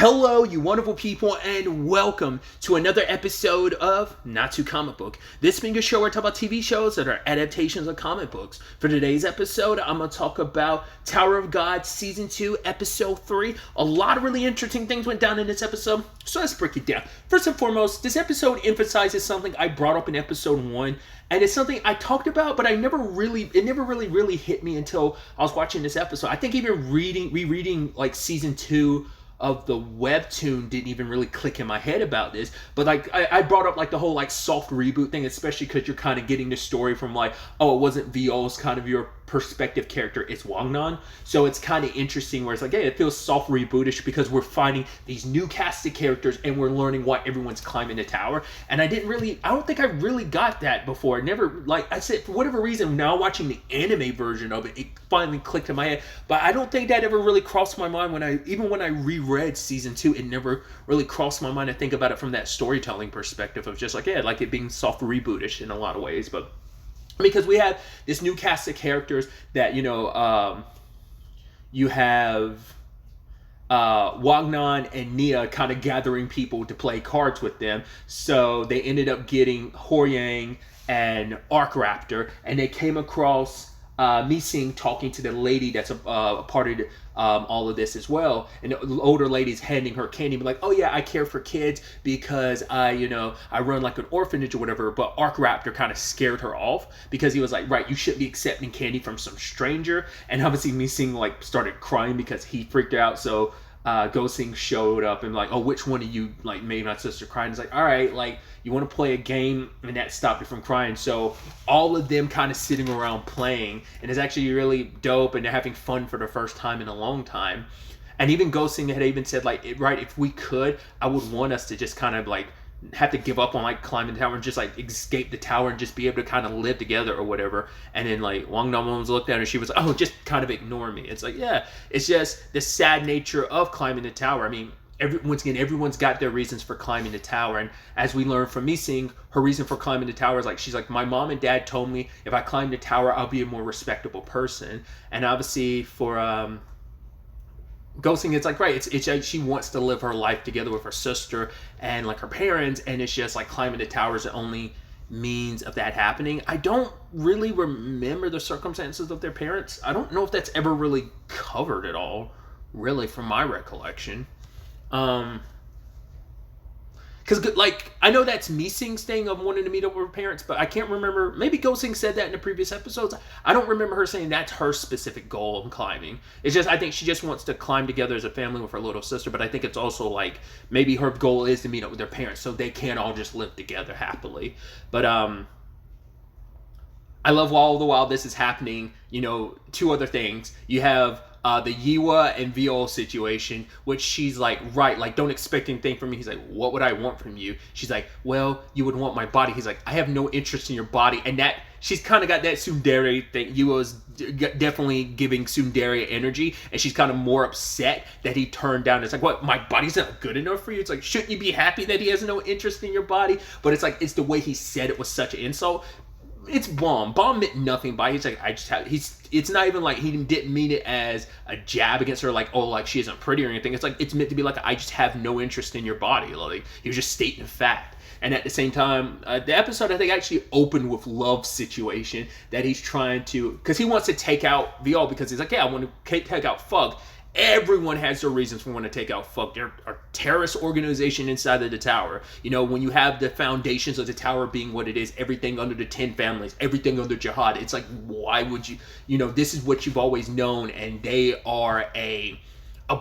Hello, you wonderful people, and welcome to another episode of Not Too Comic Book. This being a show where I talk about TV shows that are adaptations of comic books. For today's episode, I'm going to talk about Tower of God Season 2, Episode 3. A lot of really interesting things went down in this episode, so let's break it down. First and foremost, this episode emphasizes something I brought up in Episode 1, and it's something I talked about, but it never really hit me until I was watching this episode. I think even rereading like Season 2 of the webtoon didn't even really click in my head about this, but like I brought up like the whole like soft reboot thing, especially because you're kind of getting the story from like, oh, it wasn't Viol's kind of your perspective character, it's Wangnan. So it's kind of interesting where it's like, hey, it feels soft rebootish because we're finding these new cast of characters and we're learning why everyone's climbing the tower. And I don't think I really got that before. Never, like I said, for whatever reason, now watching the anime version of it, it finally clicked in my head. But I don't think that ever really crossed my mind when I reread Season 2, it never really crossed my mind to think about it from that storytelling perspective of just like, yeah, like it being soft rebootish in a lot of ways. But because we have this new cast of characters that, you have Wagnon and Nia kind of gathering people to play cards with them. So they ended up getting Horyang and Arc Raptor, and they came across Missing talking to the lady that's a part of all of this as well, and the older lady's handing her candy, but like, oh yeah, I care for kids because I run like an orphanage or whatever. But Arc Raptor kind of scared her off because he was like, right, you shouldn't be accepting candy from some stranger. And obviously Missing like started crying because he freaked out. So Go-Sing showed up and like, oh, which one of you like made my sister cry? And it's like, all right, like you want to play a game, and that stopped you from crying. So all of them kind of sitting around playing, and it's actually really dope, and they're having fun for the first time in a long time. And even Go-Sing had even said like, right, if we could, I would want us to just kind of like have to give up on like climbing the tower and just like escape the tower and just be able to kind of live together or whatever. And then like Wang Namons looked at her and she was like, oh, just kind of ignore me. It's like, yeah, it's just the sad nature of climbing the tower. I mean, once again, everyone's got their reasons for climbing the tower, and as we learned from Missing, her reason for climbing the tower is like, she's like, my mom and dad told me if I climb the tower I'll be a more respectable person. And obviously for Go-Sing, it's like, right, it's like she wants to live her life together with her sister and like her parents, and it's just like climbing the tower is the only means of that happening. I don't really remember the circumstances of their parents. I don't know if that's ever really covered at all, really, from my recollection. Because, like, I know that's Missing's thing of wanting to meet up with her parents, but I can't remember. Maybe Go-Sing said that in the previous episodes. I don't remember her saying that's her specific goal in climbing. It's just, I think she just wants to climb together as a family with her little sister, but I think it's also, like, maybe her goal is to meet up with their parents so they can't all just live together happily. But, I love all the while this is happening, two other things. You have the Yiwa and Viol situation, which she's like, right, like, don't expect anything from me. He's like, what would I want from you? She's like, well, you would want my body. He's like, I have no interest in your body. And that, she's kind of got that tsundere thing. Yiwa's definitely giving tsundere energy, and she's kind of more upset that he turned down. It's like, what, my body's not good enough for you? It's like, shouldn't you be happy that he has no interest in your body? But it's like, it's the way he said it was such an insult. It's Bomb. Bomb meant nothing by it. He's like, it's not even like he didn't mean it as a jab against her, like, oh, like she isn't pretty or anything. It's like, it's meant to be like, I just have no interest in your body. Like, he was just stating a fact. And at the same time, the episode, I think, actually opened with Love's situation that he's trying to, because he wants to take out Viol because he's like, yeah, I want to take out Fug. Everyone has their reasons for wanting to take out Fug. They're a terrorist organization inside of the tower. When you have the foundations of the tower being what it is, everything under the 10 families, everything under Jihad, it's like, why would you, this is what you've always known, and they are a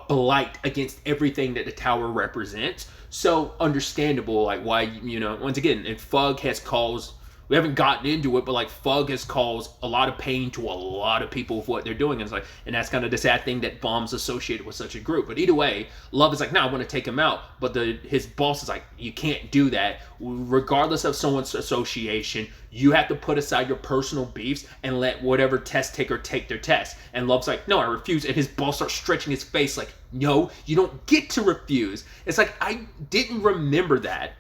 blight against everything that the tower represents. So understandable, like, why, once again, and Fug has caused, we haven't gotten into it, but like Fug has caused a lot of pain to a lot of people with what they're doing. And it's like, and that's kind of the sad thing that Bomb's associated with such a group. But either way, Love is like, no, I want to take him out. But his boss is like, you can't do that. Regardless of someone's association, you have to put aside your personal beefs and let whatever test taker take their test. And Love's like, no, I refuse. And his boss starts stretching his face like, no, you don't get to refuse. It's like, I didn't remember that.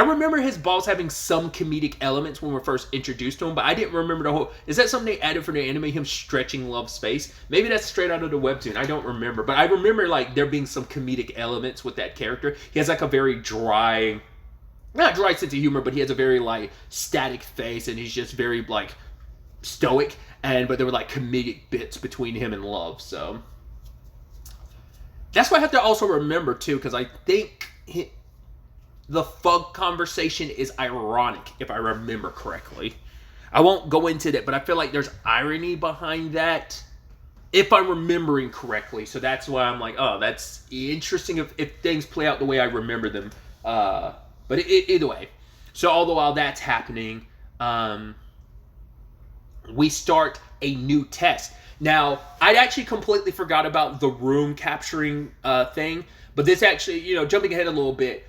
I remember his balls having some comedic elements when we were first introduced to him, but I didn't remember the whole. Is that something they added for the anime? Him stretching Love's face? Maybe that's straight out of the webtoon. I don't remember, but I remember like there being some comedic elements with that character. He has like a very dry, not dry sense of humor, but he has a very like static face, and he's just very like stoic. But there were like comedic bits between him and Love, so that's what I have to also remember too, because I think the Fug conversation is ironic, if I remember correctly. I won't go into that, but I feel like there's irony behind that, if I'm remembering correctly. So that's why I'm like, oh, that's interesting if things play out the way I remember them. But either way. So all the while that's happening, we start a new test. Now, I'd actually completely forgot about the room capturing thing, but this actually, jumping ahead a little bit,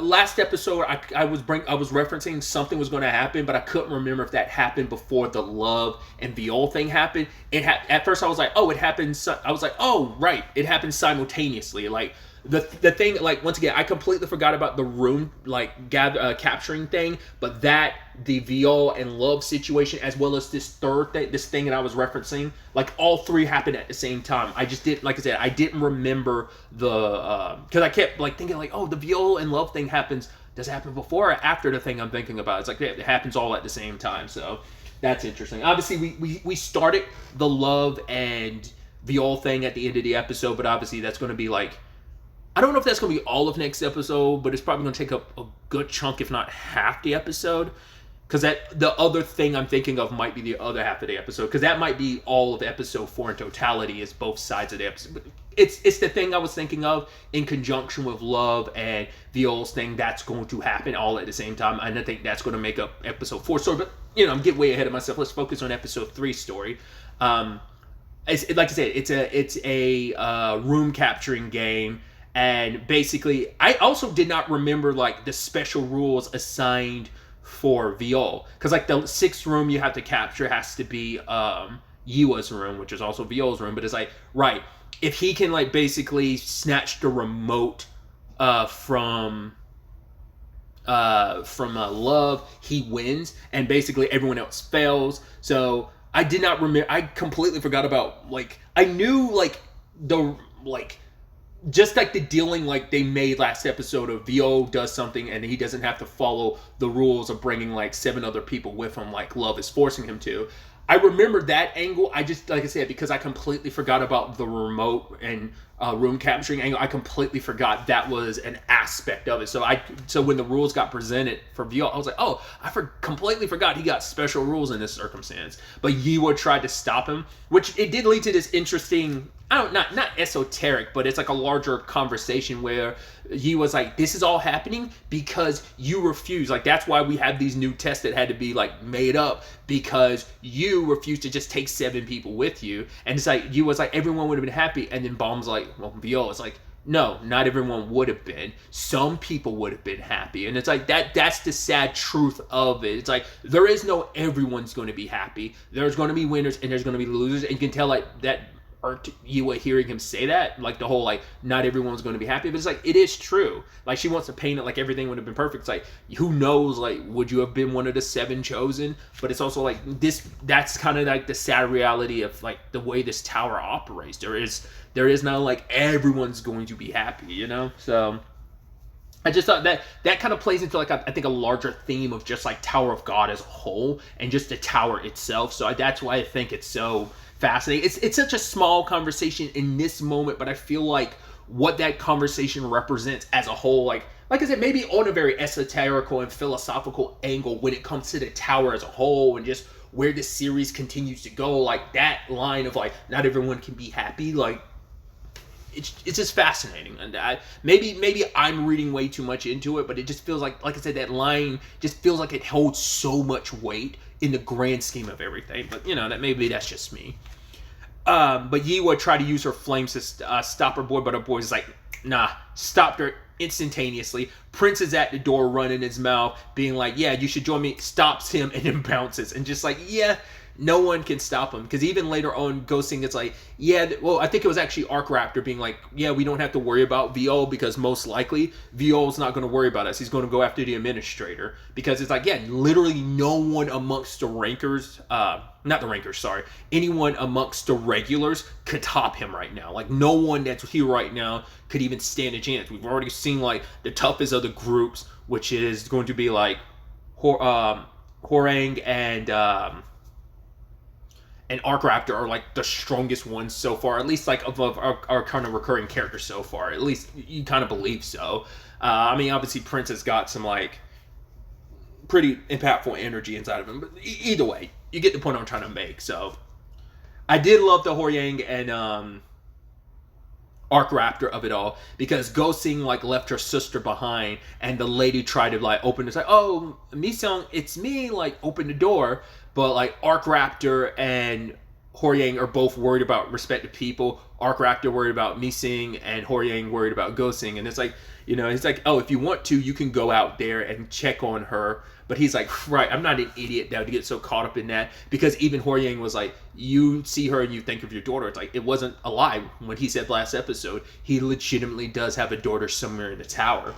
last episode I was referencing something was going to happen, but I couldn't remember if that happened before the Love and Viol thing happened. At first I was like, oh, it happened. I was like, oh, right, it happened simultaneously. Like the thing, like once again, I completely forgot about the room like capturing thing, but the Viol and Love situation, as well as this thing that I was referencing, like all three happened at the same time. I just didn't, like I said, I didn't remember the because I kept like thinking like, oh, the Viol and Love thing happens. Does it happen before or after the thing I'm thinking about? It's like it happens all at the same time. So that's interesting. Obviously, we started the Love and Viol thing at the end of the episode, but obviously that's going to be like, I don't know if that's going to be all of next episode, but it's probably going to take up a good chunk, if not half the episode. Because the other thing I'm thinking of might be the other half of the episode. Because that might be all of episode 4 in totality, is both sides of the episode. But it's the thing I was thinking of in conjunction with Love and Viol's thing that's going to happen all at the same time. And I think that's going to make up episode 4 story. But, I'm getting way ahead of myself. Let's focus on episode 3 story. Like I said, it's a room capturing game. And basically, I also did not remember like the special rules assigned for Viol, because like the 6th room you have to capture has to be Yua's room, which is also Viol's room. But it's like, right, if he can like basically snatch the remote from Love, he wins, and basically everyone else fails. So I did not remember. I completely forgot about like, I knew like the like. Just like the dealing like they made last episode of Viol does something and he doesn't have to follow the rules of bringing like 7 other people with him like Love is forcing him to. I remember that angle. I just, like I said, because I completely forgot about the remote and room capturing angle, I completely forgot that was an aspect of it. So when the rules got presented for Viol, I was like, oh, completely forgot he got special rules in this circumstance. But Yua tried to stop him, which it did lead to this interesting, not esoteric, but it's like a larger conversation where he was like, this is all happening because you refuse. Like, that's why we have these new tests that had to be like made up, because you refused to just take 7 people with you. And it's like, you was like, everyone would have been happy. And then Bomb's like, well, Viola's like, no, not everyone would have been. Some people would have been happy. And it's like, that's the sad truth of it. It's like, there is no everyone's going to be happy. There's going to be winners and there's going to be losers. And you can tell like that, or you were hearing him say that, like the whole like, not everyone's going to be happy. But it's like, it is true. Like, she wants to paint it like everything would have been perfect. It's like, who knows, like, would you have been one of the 7 chosen? But it's also like that's kind of like the sad reality of like the way this tower operates. There is not like everyone's going to be happy, So I just thought that kind of plays into like I think a larger theme of just like Tower of God as a whole and just the tower itself. So that's why I think it's so fascinating. It's such a small conversation in this moment, but I feel like what that conversation represents as a whole, like I said, maybe on a very esoterical and philosophical angle when it comes to the tower as a whole and just where this series continues to go, like that line of like, not everyone can be happy, like it's just fascinating. And maybe I'm reading way too much into it, but it just feels like I said, that line just feels like it holds so much weight in the grand scheme of everything. But that maybe that's just me. But Yiwa tried to use her flames to stop her boy, but her boy's like, nah, stopped her instantaneously. Prince is at the door running his mouth, being like, yeah, you should join me, stops him, and then bounces. And just like, yeah, no one can stop him. Because even later on, Ghosting, it's like, yeah, well, I think it was actually Arc Raptor being like, yeah, we don't have to worry about VO because most likely VO's not going to worry about us. He's going to go after the administrator. Because it's like, yeah, literally no one amongst the rankers, not the rankers, sorry, anyone amongst the regulars could top him right now. Like, no one that's here right now could even stand a chance. We've already seen, like, the toughest of the groups, which is going to be, like, Horang and Arc Raptor are like the strongest ones so far, at least like of our kind of recurring characters so far. At least you kind of believe so. I mean, obviously Prince has got some like pretty impactful energy inside of him, but either way, you get the point I'm trying to make. So I did love the Horyang and Arc Raptor of it all, because Ghosting like left her sister behind, and the lady tried to like open it, like, oh, Mi-sung, it's me, like open the door. But like Arc Raptor and Horyang are both worried about respective people. Arc Raptor worried about Mi-sung, and Horyang worried about Ghosting. And it's like, you know, he's like, oh, if you want to, you can go out there and check on her. But he's like, right, I'm not an idiot now to get so caught up in that. Because even Horyang was like, you see her and you think of your daughter. It's like, it wasn't a lie when he said last episode, he legitimately does have a daughter somewhere in the tower.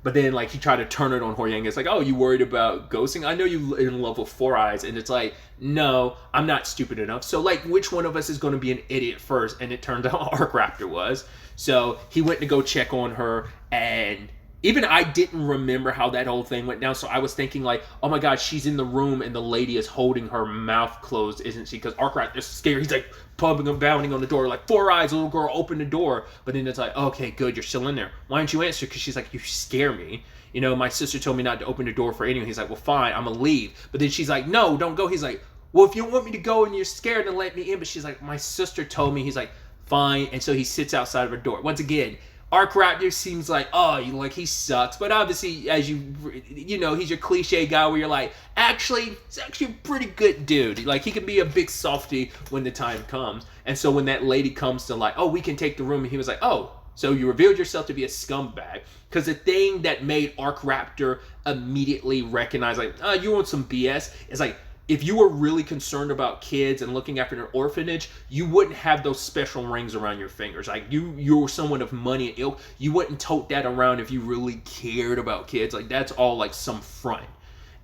But then, like, he tried to turn it on Horyang. It's like, oh, you worried about Ghosting? I know you're in love with Four Eyes. And it's like, no, I'm not stupid enough. So, like, which one of us is going to be an idiot first? And it turned out Arc Raptor was. So, he went to go check on her. And even I didn't remember how that whole thing went down. So, I was thinking, like, oh, my God, she's in the room. And the lady is holding her mouth closed, isn't she? Because Arc Raptor's scared. He's, like, pumping and bounding on the door, like, Four Eyes, little girl, open the door. But then it's like, okay, good, you're still in there. Why don't you answer? Because she's like, you scare me. You know, my sister told me not to open the door for anyone. He's like, well, fine, I'm gonna leave. But then she's like, no, don't go. He's like, well, if you want me to go and you're scared, then let me in. But she's like, my sister told me. He's like, fine. And so he sits outside of her door. Once again, Arc Raptor seems like, oh, you like, he sucks. But obviously, as you know, he's your cliche guy where you're like, actually, he's actually a pretty good dude. Like, he can be a big softy when the time comes. And so when that lady comes to like, oh, we can take the room, and he was like, oh, so you revealed yourself to be a scumbag. Because the thing that made Arc Raptor immediately recognize, like, oh, you want some BS, is like, if you were really concerned about kids and looking after an orphanage, you wouldn't have those special rings around your fingers. Like, you're someone of money and ilk. You wouldn't tote that around if you really cared about kids. Like, that's all, like, some front.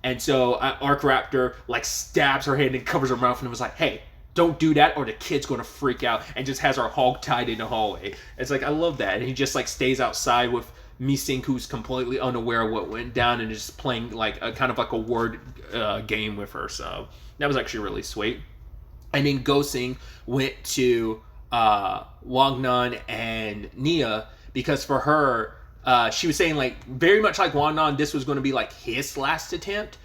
And so Arc Raptor, like, stabs her hand and covers her mouth and was like, hey, don't do that or the kid's going to freak out, and just has her hog tied in the hallway. It's like, I love that. And he just, like, stays outside with Mi-sung, who's completely unaware of what went down and is playing like a kind of like a word game with her. So that was actually really sweet. And then Ghosting went to Wangnan and Nia, because for her, she was saying, like, very much like Wangnan, this was going to be like his last attempt.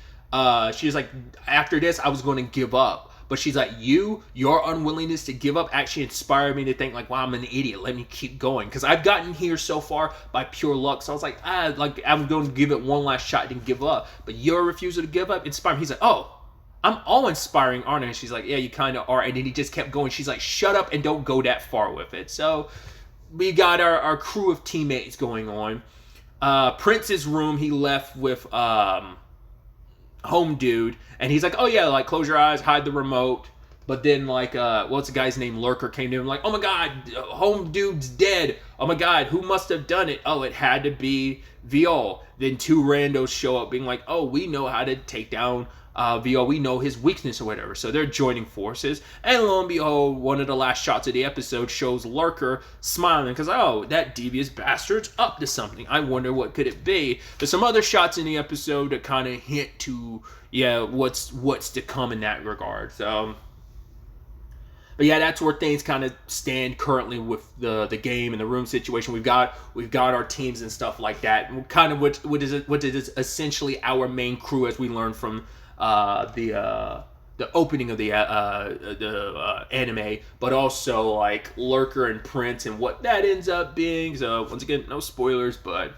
She was like, after this, I was going to give up. But she's like, your unwillingness to give up actually inspired me to think, like, wow, I'm an idiot. Let me keep going. Because I've gotten here so far by pure luck. So I was like, I'm going to give it one last shot and give up. But your refusal to give up inspired me. He's like, oh, I'm all inspiring, aren't I? And she's like, yeah, you kind of are. And then he just kept going. She's like, shut up and don't go that far with it. So we got our crew of teammates going on. Prince's room, he left with Home Dude, and he's like, oh yeah, like, close your eyes, hide the remote. But then, like, what's the guy's name, Lurker, came to him like, oh my God, Home Dude's dead. Oh my God, who must have done it? Oh, it had to be Viol. Then two randos show up being like, oh, we know how to take down Viol, we know his weakness or whatever. So they're joining forces, and lo and behold, one of the last shots of the episode shows Lurker smiling because, oh, that devious bastard's up to something. I wonder what could it be. There's some other shots in the episode that kind of hint to, yeah, what's to come in that regard. So, but yeah, that's where things kind of stand currently with the game and the room situation. We've got our teams and stuff like that, and kind of what is essentially our main crew, as we learned from the opening of the anime, but also like Lurker and Prince and what that ends up being. So once again, no spoilers, but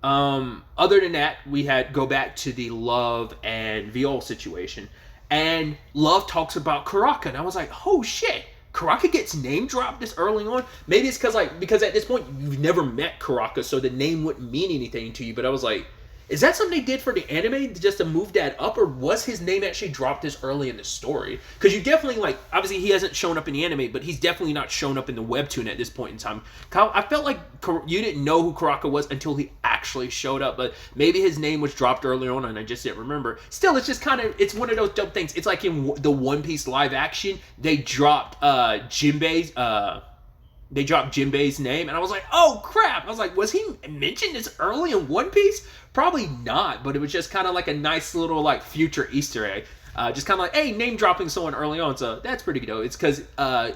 other than that, we go back to the Love and Viol situation, and Love talks about Karaka, and I was like, oh shit, Karaka gets name dropped this early on. Maybe it's because at this point you've never met Karaka, so the name wouldn't mean anything to you. But I was like, Is that something they did for the anime just to move that up, or was his name actually dropped this early in the story? Because you definitely, like, obviously he hasn't shown up in the anime, but he's definitely not shown up in the webtoon at this point in time. Kyle, I felt like you didn't know who Karaka was until he actually showed up, but maybe his name was dropped early on and I just didn't remember. Still, it's just kind of, it's one of those dumb things. It's like in the One Piece live action, they dropped Jinbei's name, and I was like, oh crap! I was like, was he mentioned this early in One Piece? Probably not, but it was just kind of like a nice little like future Easter egg. Just kind of like, hey, name dropping someone early on, so that's pretty good. It's because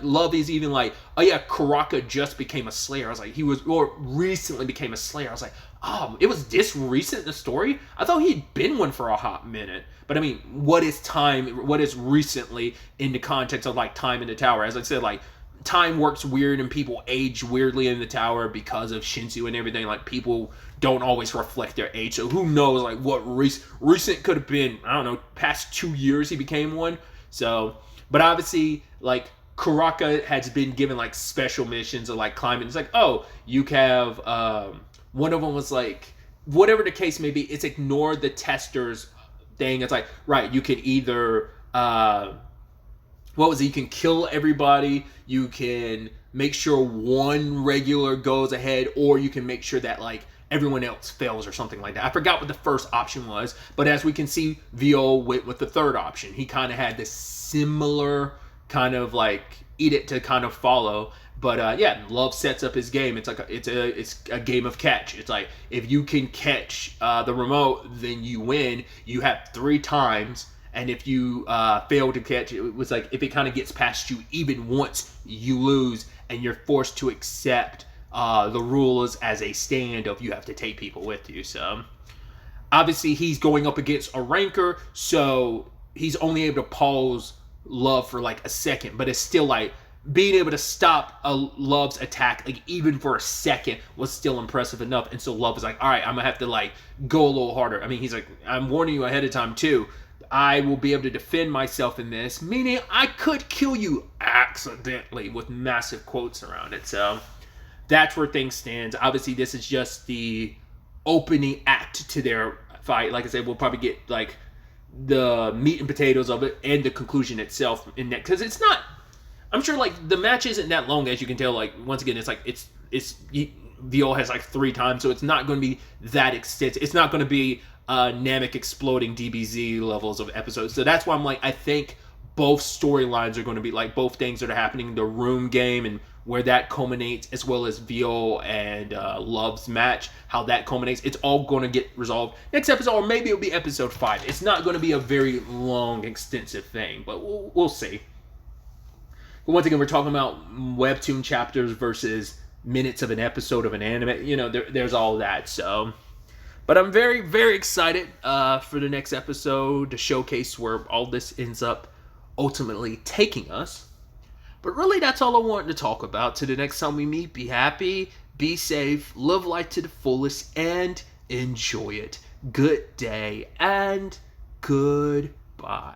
Love is even like, oh yeah, Karaka just became a Slayer. I was like, or recently became a Slayer. I was like, oh, it was this recent in the story? I thought he'd been one for a hot minute. But I mean, what is recently in the context of like time in the tower? As I said, like, time works weird and people age weirdly in the tower because of Shinsu and everything. Like, people don't always reflect their age, so who knows like what recent could have been. I don't know, past 2 years he became one. So, but obviously, like, Karaka has been given like special missions of like climbing. It's like, oh, you have one of them was like, whatever the case may be, it's ignore the testers thing. It's like, right, you can either what was it? You can kill everybody, you can make sure one regular goes ahead, or you can make sure that like everyone else fails or something like that. I forgot what the first option was, but as we can see, Vio went with the third option. He kind of had this similar kind of like edict to kind of follow. But yeah, Love sets up his game. It's like it's a game of catch. It's like, if you can catch the remote, then you win. You have 3 times. And if you fail to catch it, it was like, if it kind of gets past you even once, you lose, and you're forced to accept the rules as a stand of you have to take people with you. So obviously he's going up against a ranker, so he's only able to pause Love for like a second, but it's still like being able to stop a Love's attack like even for a second was still impressive enough. And so Love is like, all right, I'm gonna have to like go a little harder. I mean, he's like, I'm warning you ahead of time too. I will be able to defend myself in this, meaning I could kill you accidentally, with massive quotes around it. So that's where things stand. Obviously, this is just the opening act to their fight. Like I said, we'll probably get like the meat and potatoes of it and the conclusion itself in that, because it's not, I'm sure like the match isn't that long, as you can tell. Like, once again, it's like it's Vio has like 3 times, so it's not going to be that extensive. It's not going to be Namek exploding DBZ levels of episodes. So that's why I'm like, I think both storylines are going to be like, both things that are happening, the room game and where that culminates, as well as Vio and Love's match, how that culminates, it's all going to get resolved next episode, or maybe it'll be episode 5. It's not going to be a very long, extensive thing, but we'll see. But once again, we're talking about webtoon chapters versus minutes of an episode of an anime. You know, there's all that. So, but I'm very, very excited for the next episode to showcase where all this ends up ultimately taking us. But really, that's all I wanted to talk about. Till the next time we meet, be happy, be safe, live life to the fullest, and enjoy it. Good day and goodbye.